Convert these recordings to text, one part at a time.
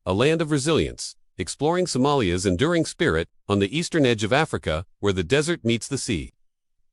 a land of resilience, exploring Somalia's enduring spirit. On the eastern edge of Africa, where the desert meets the sea,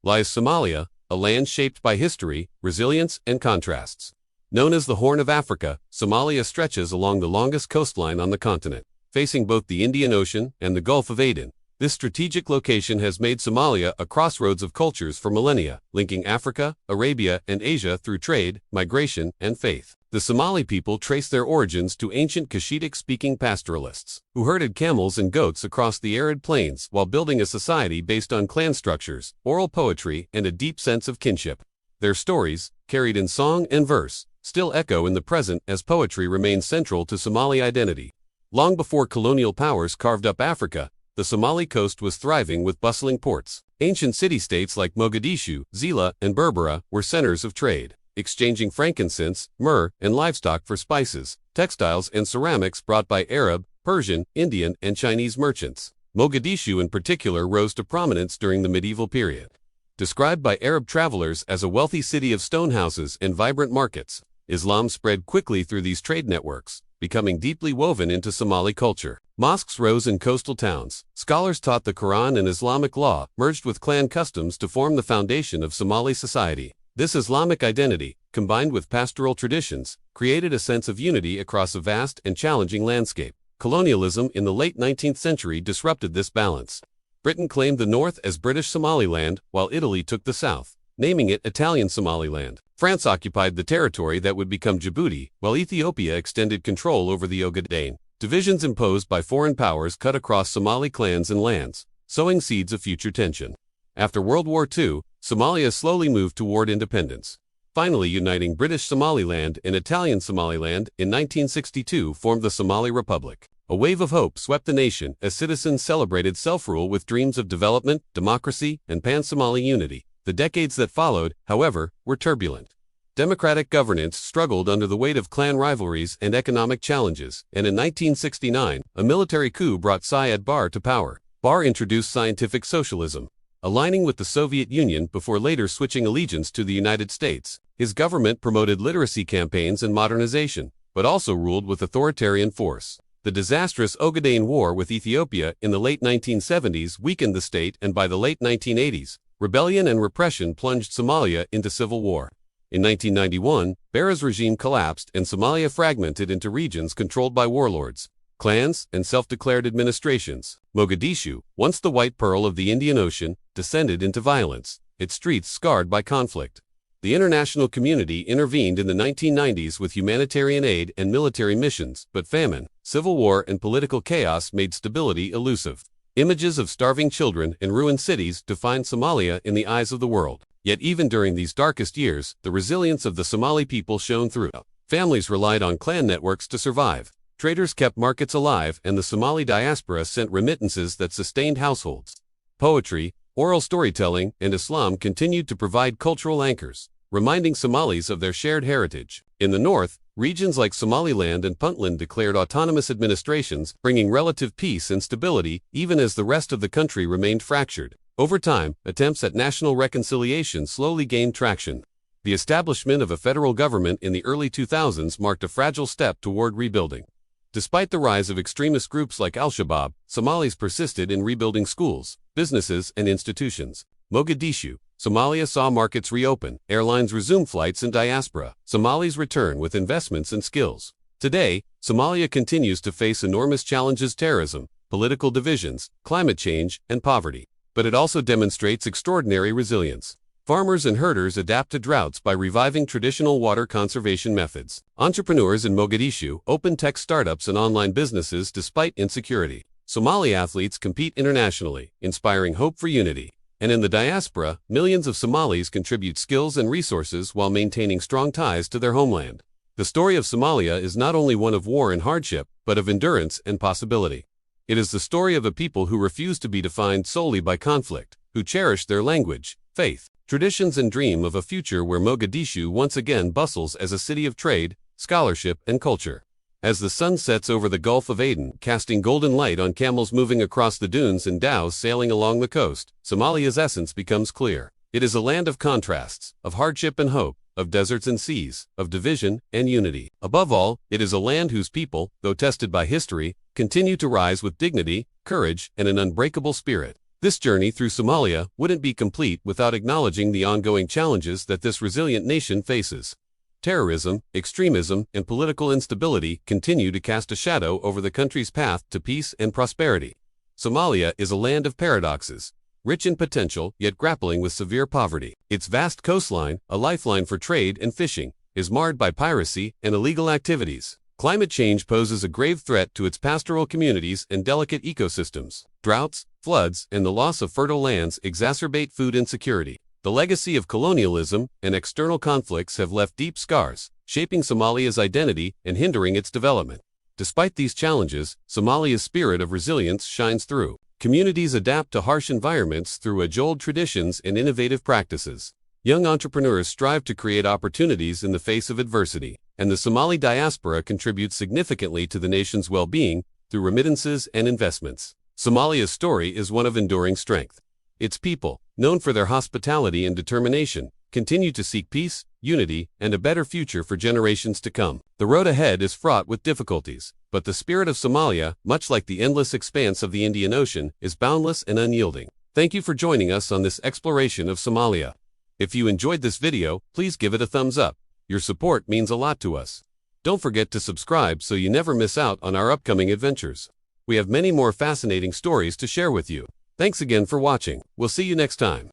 lies Somalia, a land shaped by history, resilience, and contrasts. Known as the Horn of Africa, Somalia stretches along the longest coastline on the continent, facing both the Indian Ocean and the Gulf of Aden. This strategic location has made Somalia a crossroads of cultures for millennia, linking Africa, Arabia, and Asia through trade, migration, and faith. The Somali people trace their origins to ancient Cushitic-speaking pastoralists, who herded camels and goats across the arid plains while building a society based on clan structures, oral poetry, and a deep sense of kinship. Their stories, carried in song and verse, still echo in the present as poetry remains central to Somali identity. Long before colonial powers carved up Africa, the Somali coast was thriving with bustling ports. Ancient city-states like Mogadishu, Zila, and Berbera were centers of trade, exchanging frankincense, myrrh, and livestock for spices, textiles, and ceramics brought by Arab, Persian, Indian, and Chinese merchants. Mogadishu in particular rose to prominence during the medieval period. Described by Arab travelers as a wealthy city of stone houses and vibrant markets, Islam spread quickly through these trade networks, becoming deeply woven into Somali culture. Mosques rose in coastal towns. Scholars taught the Quran and Islamic law, merged with clan customs to form the foundation of Somali society. This Islamic identity, combined with pastoral traditions, created a sense of unity across a vast and challenging landscape. Colonialism in the late 19th century disrupted this balance. Britain claimed the north as British Somaliland, while Italy took the south, naming it Italian Somaliland. France occupied the territory that would become Djibouti, while Ethiopia extended control over the Ogaden. Divisions imposed by foreign powers cut across Somali clans and lands, sowing seeds of future tension. After World War II, Somalia slowly moved toward independence. Finally uniting British Somaliland and Italian Somaliland in 1962 formed the Somali Republic. A wave of hope swept the nation as citizens celebrated self-rule with dreams of development, democracy, and pan-Somali unity. The decades that followed, however, were turbulent. Democratic governance struggled under the weight of clan rivalries and economic challenges, and in 1969, a military coup brought Syed Barre to power. Barre introduced scientific socialism, aligning with the Soviet Union before later switching allegiance to the United States. His government promoted literacy campaigns and modernization, but also ruled with authoritarian force. The disastrous Ogaden War with Ethiopia in the late 1970s weakened the state, and by the late 1980s, rebellion and repression plunged Somalia into civil war. In 1991, Barre's regime collapsed and Somalia fragmented into regions controlled by warlords, clans, and self-declared administrations. Mogadishu, once the white pearl of the Indian Ocean, descended into violence, its streets scarred by conflict. The international community intervened in the 1990s with humanitarian aid and military missions, but famine, civil war, and political chaos made stability elusive. Images of starving children and ruined cities defined Somalia in the eyes of the world. Yet even during these darkest years, the resilience of the Somali people shone through. Families relied on clan networks to survive. Traders kept markets alive, and the Somali diaspora sent remittances that sustained households. Poetry, oral storytelling, and Islam continued to provide cultural anchors, reminding Somalis of their shared heritage. In the north, regions like Somaliland and Puntland declared autonomous administrations, bringing relative peace and stability, even as the rest of the country remained fractured. Over time, attempts at national reconciliation slowly gained traction. The establishment of a federal government in the early 2000s marked a fragile step toward rebuilding. Despite the rise of extremist groups like Al-Shabaab, Somalis persisted in rebuilding schools, businesses, and institutions. Mogadishu, Somalia saw markets reopen, airlines resume flights, and diaspora Somalis return with investments and skills. Today, Somalia continues to face enormous challenges: terrorism, political divisions, climate change, and poverty. But it also demonstrates extraordinary resilience. Farmers and herders adapt to droughts by reviving traditional water conservation methods. Entrepreneurs in Mogadishu open tech startups and online businesses despite insecurity. Somali athletes compete internationally, inspiring hope for unity. And in the diaspora, millions of Somalis contribute skills and resources while maintaining strong ties to their homeland. The story of Somalia is not only one of war and hardship, but of endurance and possibility. It is the story of a people who refuse to be defined solely by conflict, who cherish their language, faith, traditions, and dream of a future where Mogadishu once again bustles as a city of trade, scholarship, and culture. As the sun sets over the Gulf of Aden, casting golden light on camels moving across the dunes and dhows sailing along the coast, Somalia's essence becomes clear. It is a land of contrasts, of hardship and hope, of deserts and seas, of division and unity. Above all, it is a land whose people, though tested by history, continue to rise with dignity, courage, and an unbreakable spirit. This journey through Somalia wouldn't be complete without acknowledging the ongoing challenges that this resilient nation faces. Terrorism, extremism, and political instability continue to cast a shadow over the country's path to peace and prosperity. Somalia is a land of paradoxes, rich in potential yet grappling with severe poverty. Its vast coastline, a lifeline for trade and fishing, is marred by piracy and illegal activities. Climate change poses a grave threat to its pastoral communities and delicate ecosystems. Droughts, floods, and the loss of fertile lands exacerbate food insecurity. The legacy of colonialism and external conflicts have left deep scars, shaping Somalia's identity and hindering its development. Despite these challenges, Somalia's spirit of resilience shines through. Communities adapt to harsh environments through age-old traditions and innovative practices. Young entrepreneurs strive to create opportunities in the face of adversity, and the Somali diaspora contributes significantly to the nation's well-being through remittances and investments. Somalia's story is one of enduring strength. Its people, known for their hospitality and determination, continue to seek peace, unity, and a better future for generations to come. The road ahead is fraught with difficulties, but the spirit of Somalia, much like the endless expanse of the Indian Ocean, is boundless and unyielding. Thank you for joining us on this exploration of Somalia. If you enjoyed this video, please give it a thumbs up. Your support means a lot to us. Don't forget to subscribe so you never miss out on our upcoming adventures. We have many more fascinating stories to share with you. Thanks again for watching. We'll see you next time.